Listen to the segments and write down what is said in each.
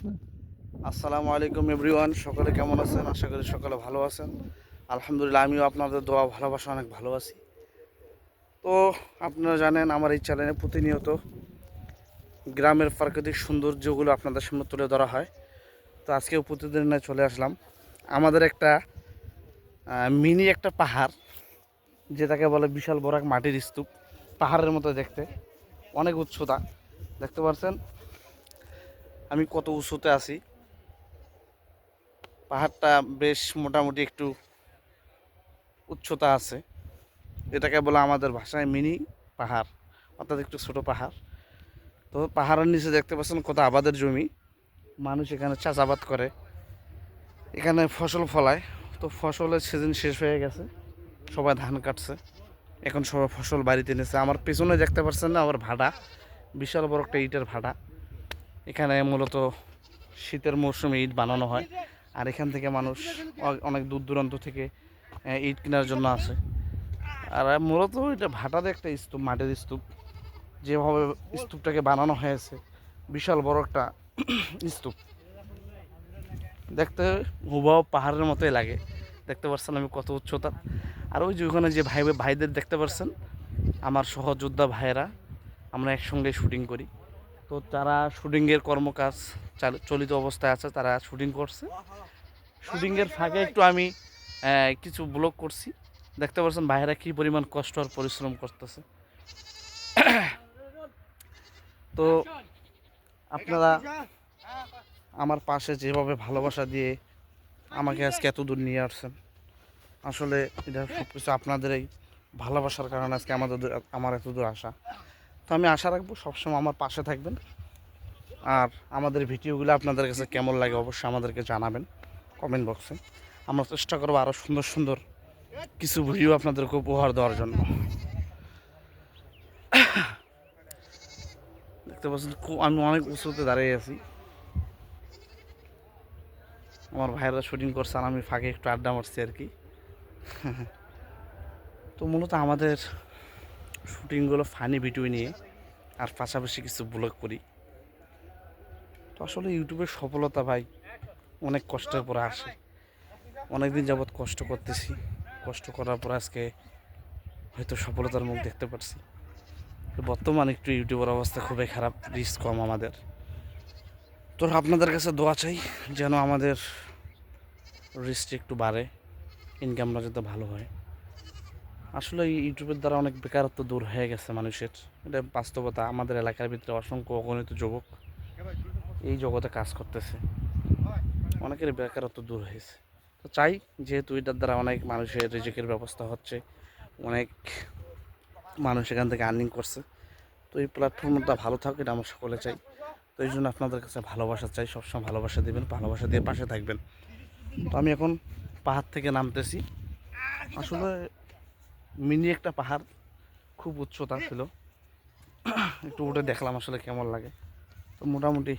আসসালামু আলাইকুম এভরিওয়ান, সকলে কেমন আছেন? আশা করি সকলে ভালো আছেন। আলহামদুলিল্লাহ, আমিও আপনাদের দোয়া ভালোবাসা অনেক ভালো আছি। তো আপনারা জানেন, আমার এই চ্যানেলে প্রতিনিয়ত গ্রামের প্রাকৃতিক সৌন্দর্যগুলো আপনাদের সামনে তুলে ধরা হয়। তো আজকেও প্রতিদিন চলে আসলাম আমাদের একটা মিনি একটা পাহাড়, যেটাকে বলে বিশাল বড় এক মাটির স্তূপ। পাহাড়ের মতো দেখতে, অনেক উচ্চতা। দেখতে পাচ্ছেন আমি কত উঁচুতে আছি। পাহাড়টা বেশ মোটামুটি একটু উচ্চতা আছে। এটাকে বলে আমাদের ভাষায় মিনি পাহাড়, অর্থাৎ একটু ছোট পাহাড়। তো পাহাড়ের নিচে দেখতে পাচ্ছেন কত আবাদের জমি। মানুষ এখানে চাষাবাদ করে, এখানে ফসল ফলায়। তো ফসলের সিজন শেষ হয়ে গেছে, সবাই ধান কাটছে, এখন সবাই ফসল বাড়িতে এনেছে। আমার পেছনে দেখতে পাচ্ছেন না, আমার ভাড়া, বিশাল বড় একটা ইটের ভাড়া। এখানে মূলত শীতের মৌসুমে ইট বানানো হয়, আর এখান থেকে মানুষ অনেক দূর দূরান্ত থেকে ইট কেনার জন্য আসে। আর মূলত এটা ভাটাতে একটা স্তূপ, মাটির স্তূপ। যেভাবে স্তূপটাকে বানানো হয়েছে, বিশাল বড় একটা স্তূপ, দেখতে হুবহু পাহাড়ের মতোই লাগে। দেখতে পাচ্ছেন আমি কত উচ্চতা। আর ওই যে ওখানে যে ভাইদের দেখতে পাচ্ছেন, আমার সহযোদ্ধা ভাইয়েরা, আমরা একসঙ্গে শুটিং করি। তো তারা শুটিংয়ের কর্মকাজ চলিত অবস্থায় আছে, তারা শুটিং করছে। শুটিংয়ের ফাঁকে একটু আমি কিছু ব্লগ করছি। দেখতে পাচ্ছেন ভাইয়েরা কী পরিমাণ কষ্ট আর পরিশ্রম করতেছে। তো আপনারা আমার পাশে যেভাবে ভালোবাসা দিয়ে আমাকে আজকে এত দূর নিয়ে আসছেন, আসলে এটা সব কিছু আপনাদের এই ভালোবাসার কারণে আজকে আমার এত দূর আসা। তো আমি আশা রাখবো সবসময় আমার পাশে থাকবেন। আর আমাদের ভিডিওগুলো আপনাদের কাছে কেমন লাগে অবশ্যই আমাদেরকে জানাবেন কমেন্ট বক্সে। আমরা চেষ্টা করবো আরও সুন্দর সুন্দর কিছু ভিডিও আপনাদেরকে উপহার দেওয়ার জন্য। দেখতে পাচ্ছেন আমি অনেক উঁচুতে দাঁড়িয়ে আছি। আমার ভাইয়েরা শুটিং করছে আর আমি ফাঁকে একটু আড্ডা মারছি আর কি। তো মূলত আমাদের শুটিংগুলো ফানি ভিডিও নিয়ে, আর পাশাপাশি কিছু ব্লগ করি। তো আসলে ইউটিউবের সফলতা ভাই অনেক কষ্টের পরে আসে। অনেক দিন যাবৎ কষ্ট করতেছি, কষ্ট করার পর আজকে হয়তো সফলতার মুখ দেখতে পাচ্ছি। বর্তমানে একটু ইউটিউবের অবস্থা খুবই খারাপ, রিস্ক কম আমাদের। তো আপনাদের কাছে দোয়া চাই যেন আমাদের রিস্ক একটু বাড়ে, ইনকামটা যাতে ভালো হয়। আসলে ইউটিউবের দ্বারা অনেক বেকারত্ব দূর হয়ে গেছে মানুষের, এটা বাস্তবতা। আমাদের এলাকার ভিতরে অসংখ্য অগণিত যুবক এই জগতে কাজ করতেছে, অনেকের বেকারত্ব দূর হয়েছে। তো চাই, যেহেতু এটার দ্বারা অনেক মানুষের রিজিকের ব্যবস্থা হচ্ছে, অনেক মানুষ এখান থেকে আর্নিং করছে। তো এই প্ল্যাটফর্মটা ভালো থাকুক, এটা আমরা সকলে চাই। তো এই জন্য আপনাদের কাছে ভালোবাসা চাই, সবসময় ভালোবাসা দেবেন, ভালোবাসা দিয়ে পাশে থাকবেন। তো আমি এখন পাহাড় থেকে নামতেছি। আসলে মিনি একটা পাহাড়, খুব উচ্চতা ছিল, একটু উঠে দেখলাম আসলে কেমন লাগে। তো মোটামুটি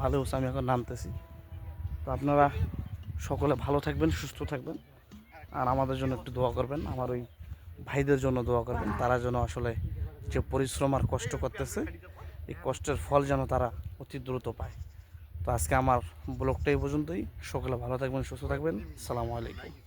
ভালো হচ্ছে, আমি এখন নামতেছি। তো আপনারা সকলে ভালো থাকবেন, সুস্থ থাকবেন, আর আমাদের জন্য একটু দোয়া করবেন। আমার ওই ভাইদের জন্য দোয়া করবেন, তারা যেন আসলে যে পরিশ্রম আর কষ্ট করতেছে, এই কষ্টের ফল যেন তারা অতি দ্রুত পায়। তো আজকে আমার ব্লগটা এই পর্যন্তই। সকলে ভালো থাকবেন, সুস্থ থাকবেন। আসসালামু আলাইকুম।